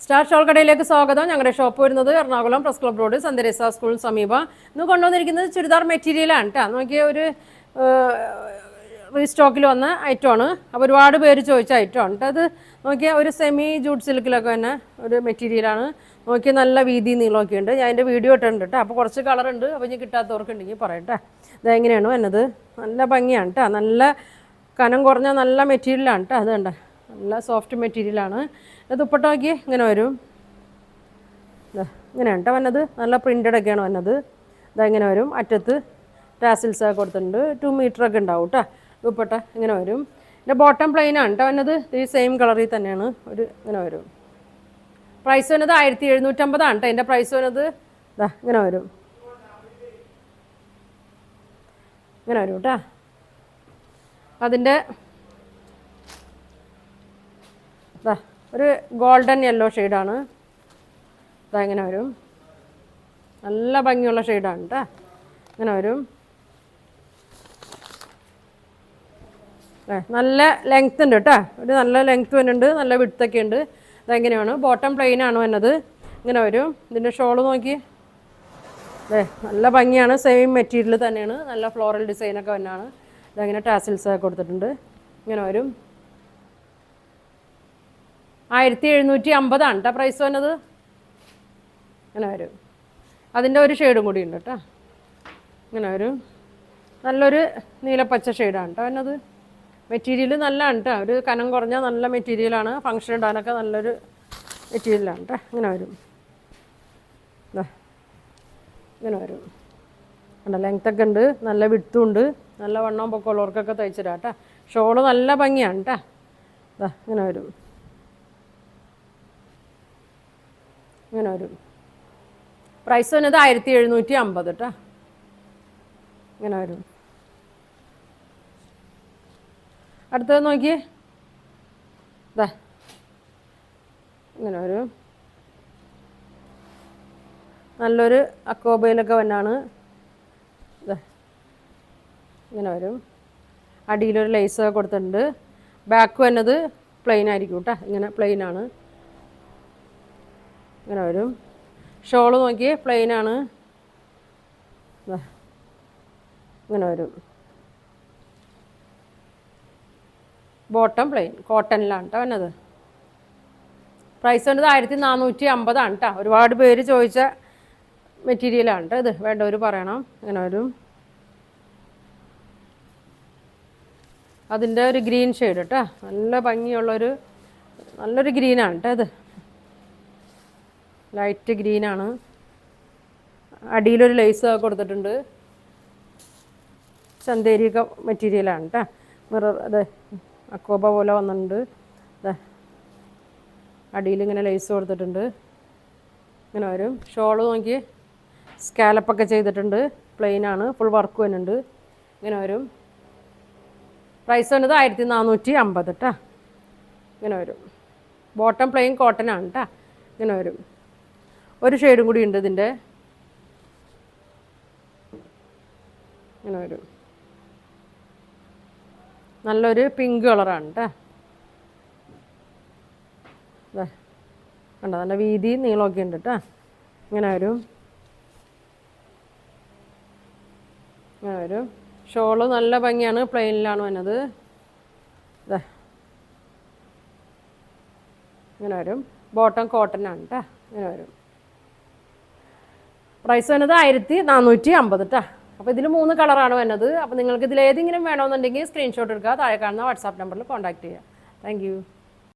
Star shawl കടയിലേക്ക് സ്വാഗതം. ഞങ്ങളുടെ ഷോപ്പ് വരുന്നത് Ernakulam press club road saint Teresa സ്കൂളിന് സമീപം. ഇന്ന് കൊണ്ടുവന്നിരിക്കുന്നത് ചുരിദാർ മെറ്റീരിയലാണ് കേട്ടോ. നോക്കിയ ഒരു റീസ്റ്റോക്കിൽ വന്ന ഐറ്റമാണ്. അപ്പോൾ ഒരുപാട് പേര് ചോദിച്ച ഐറ്റമാണ് കേട്ടോ. അത് നോക്കിയാൽ ഒരു സെമി ജൂട്ട് സിൽക്കിലൊക്കെ തന്നെ ഒരു മെറ്റീരിയലാണ്. നോക്കി നല്ല വീതി നീളമൊക്കെ ഉണ്ട്. ഞാൻ എൻ്റെ വീഡിയോ ഇട്ടുണ്ട് കേട്ടോ. അപ്പോൾ കുറച്ച് കളറുണ്ട്. അപ്പോൾ ഇനി കിട്ടാത്തവർക്കുണ്ടെങ്കിൽ പറയട്ടെ. ഇതെങ്ങനെയാണ് വന്നത്? നല്ല ഭംഗിയാണ് കേട്ടോ. നല്ല കനം കുറഞ്ഞ നല്ല മെറ്റീരിയലാണ് കേട്ടോ. അത് കണ്ട നല്ല സോഫ്റ്റ് മെറ്റീരിയലാണ്. ദുപ്പട്ട നോക്കി ഇങ്ങനെ വരും. ഇങ്ങനെയാണ് കേട്ടോ വന്നത്. നല്ല പ്രിൻ്റഡ് ഒക്കെയാണ് വന്നത്. ഇതെങ്ങനെ വരും. അറ്റത്ത് ടാസിൽസൊക്കെ കൊടുത്തിട്ടുണ്ട്. 2 മീറ്ററൊക്കെ ഉണ്ടാവും കേട്ടോ. ദുപ്പട്ട ഇങ്ങനെ വരും. പിന്നെ ബോട്ടം പ്ലെയിനാണ് കേട്ടോ വന്നത്. ഈ സെയിം കളറിൽ തന്നെയാണ് ഒരു ഇങ്ങനെ വരും. പ്രൈസ് വന്നത് 1750 കേട്ടോ. എൻ്റെ പ്രൈസ് വന്നത് ഇങ്ങനെ വരും. ഇങ്ങനെ വരും കേട്ടോ. അതിൻ്റെ ഒരു ഗോൾഡൻ യെല്ലോ ഷെയ്ഡാണ്. ഇങ്ങനെ വരും. നല്ല ഭംഗിയുള്ള ഷെയ്ഡാണ് കേട്ടോ. ഇങ്ങനെ വരും. നല്ല ലെങ്ത് ഉണ്ട് കേട്ടോ. ഒരു നല്ല ലെങ്ത് വരുന്നുണ്ട്. നല്ല വിഡ്ത്തൊക്കെ ഉണ്ട്. ഇതെങ്ങനെയാണ് ബോട്ടം പ്ലെയിൻ ആണ് വന്നത്. ഇങ്ങനെ വരും. ഇതിൻ്റെ ഷോള് നോക്കി നല്ല ഭംഗിയാണ്. സെയിം മെറ്റീരിയൽ തന്നെയാണ്. നല്ല ഫ്ലോറൽ ഡിസൈനൊക്കെ തന്നെയാണ്. ഇതങ്ങനെ ടാസിൽസൊക്കെ കൊടുത്തിട്ടുണ്ട്. ഇങ്ങനെ വരും. 1750 കേട്ടോ പ്രൈസ് വന്നത്. ഇങ്ങനെ വരും. അതിൻ്റെ ഒരു ഷെയ്ഡും കൂടി ഉണ്ട് കേട്ടോ. ഇങ്ങനെ വരും. നല്ലൊരു നീലപ്പച്ച ഷെയ്ഡാണ് കേട്ടോ വന്നത്. മെറ്റീരിയൽ നല്ലതാണ് കേട്ടോ. ഒരു കനം കുറഞ്ഞ നല്ല മെറ്റീരിയലാണ്. ഫങ്ഷൻ ഇടാനൊക്കെ നല്ലൊരു മെറ്റീരിയലാണ് കേട്ടോ. ഇങ്ങനെ വരും. ഇങ്ങനെ വരും. കണ്ടോ ലെങ്ത്തൊക്കെ ഉണ്ട്. നല്ല വിഡ്ത്തും ഉണ്ട്. നല്ല വണ്ണം പൊക്കമുള്ളവർക്കൊക്കെ തയ്ച്ചിടാം കേട്ടോ. ഷോള് നല്ല ഭംഗിയാണ് കേട്ടോ. ഇങ്ങനെ വരും. ഇങ്ങനെ വരും. പ്രൈസ് വന്നത് 1750 കേട്ടോ. ഇങ്ങനെ വരും. അടുത്തത് നോക്കിയേ. ഇങ്ങനെ വരും. നല്ലൊരു അക്കോബയിലൊക്കെ വന്നാണ്. ഇങ്ങനെ വരും. അടിയിലൊരു ലേസൊക്കെ കൊടുത്തിട്ടുണ്ട്. ബാക്ക് വന്നത് പ്ലെയിൻ ആയിരിക്കും കേട്ടോ. ഇങ്ങനെ പ്ലെയിനാണ്. ഇങ്ങനെ വരും. ഷോള് നോക്കി പ്ലെയിനാണ്. ഇങ്ങനെ വരും. ബോട്ടം പ്ലെയിൻ കോട്ടണിലാണ് കേട്ടോ വന്നത്. പ്രൈസ് വന്നത് 1450 കേട്ടോ. ഒരുപാട് പേര് ചോദിച്ച മെറ്റീരിയലാണ് കേട്ടോ. ഇത് വേണ്ടവർ പറയണം. ഇങ്ങനെ വരും. അതിൻ്റെ ഒരു ഗ്രീൻ ഷെയ്ഡ് കേട്ടോ. നല്ല ഭംഗിയുള്ളൊരു നല്ലൊരു ഗ്രീനാണ് കേട്ടോ. ഇത് ലൈറ്റ് ഗ്രീനാണ്. അടിയിലൊരു ലേസ് കൊടുത്തിട്ടുണ്ട്. ചന്തേരിയൊക്കെ മെറ്റീരിയലാണ് കേട്ടോ. മിറർ അതെ അക്കോബ പോലെ വന്നിട്ടുണ്ട്. അടിയിലിങ്ങനെ ലേസ് കൊടുത്തിട്ടുണ്ട്. ഇങ്ങനെ വരും. ഷോള് നോക്കി സ്കാലപ്പൊക്കെ ചെയ്തിട്ടുണ്ട്. പ്ലെയിനാണ്. ഫുൾ വർക്ക് വരുന്നുണ്ട്. ഇങ്ങനെ വരും. പ്രൈസ് വന്നത് 1450 കേട്ടോ. ഇങ്ങനെ വരും. ബോട്ടം പ്ലെയിൻ കോട്ടനാണ് കേട്ടോ. ഇങ്ങനെ വരും. ഒരു ഷെയ്ഡും കൂടി ഉണ്ട് ഇതിൻ്റെ. ഇങ്ങനെ വരും. നല്ലൊരു പിങ്ക് കളറാണ് കേട്ടോ. കണ്ടോ നല്ല വീതി നീളമൊക്കെ ഉണ്ട് കേട്ടോ. ഇങ്ങനെ വരും. ഇങ്ങനെ വരും. ഷോള് നല്ല ഭംഗിയാണ്. പ്ലെയിനിലാണ് വന്നത്. ഇങ്ങനെ വരും. ബോട്ടം കോട്ടനാണ് കേട്ടോ. ഇങ്ങനെ വരും. പ്രൈസ് വന്നത് 1450 കേട്ടോ. അപ്പോൾ ഇതിൽ 3 കളറാണ് വന്നത്. അപ്പോൾ നിങ്ങൾക്ക് ഇതിൽ ഏതെങ്കിലും വേണമെന്നുണ്ടെങ്കിൽ സ്ക്രീൻഷോട്ട് എടുക്കുക. താഴെ കാണുന്ന വാട്സാപ്പ് നമ്പറിൽ കോൺടാക്ട് ചെയ്യുക. Thank you.